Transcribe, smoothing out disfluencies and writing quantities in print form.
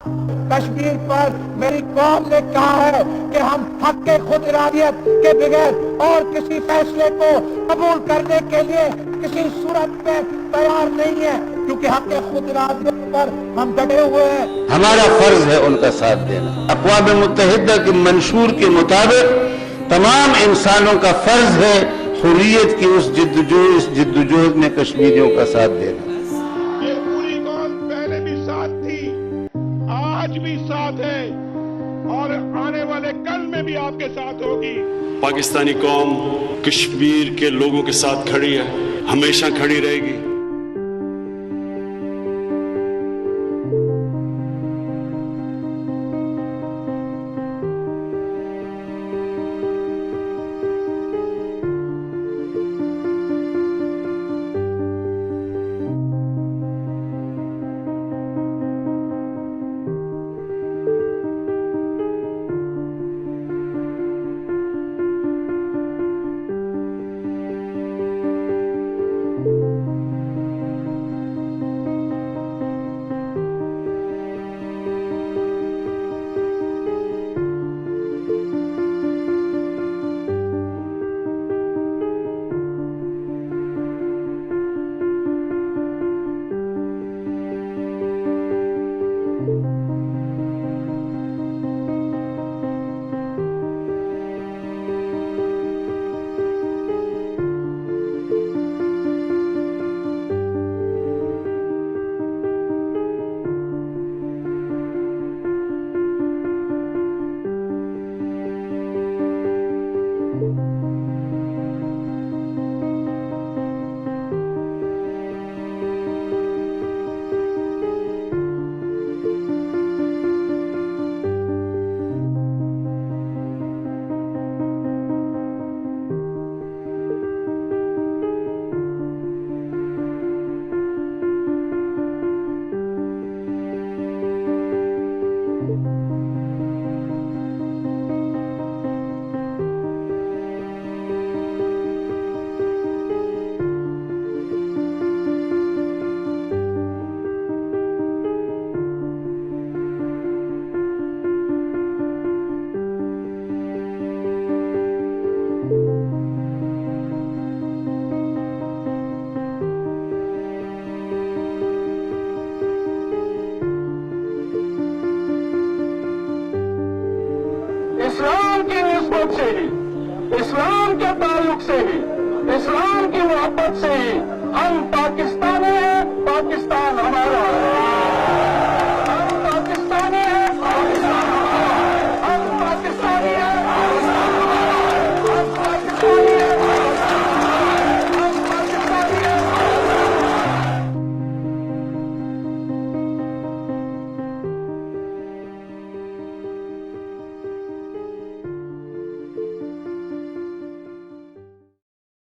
कश्मीर पर मेरी कौम ने कहा है कि हम हक के खुद इरादियत के बगैर और किसी फैसले को कबूल करने के लिए किसी सूरत में तैयार नहीं है, क्योंकि हक के खुद इरादियत पर हम डटे हुए हैं। हमारा फर्ज है उनका साथ देना। अक़वाम मुत्तहिदा के मंशूर के मुताबिक तमाम इंसानों का फर्ज है हुर्रियत की उस जिद्दोजहद में कश्मीरियों का साथ देना। ये पूरी कौम पहले भी साथ थी, आज भी साथ है और आने वाले कल में भी आपके साथ होगी। पाकिस्तानी कौम कश्मीर के लोगों के साथ खड़ी है, हमेशा खड़ी रहेगी। इस्लाम की निस्बत से ही, इस्लाम के ताल्लुक से ही, इस्लाम की मोहब्बत से ही हम पाकिस्तानी हैं।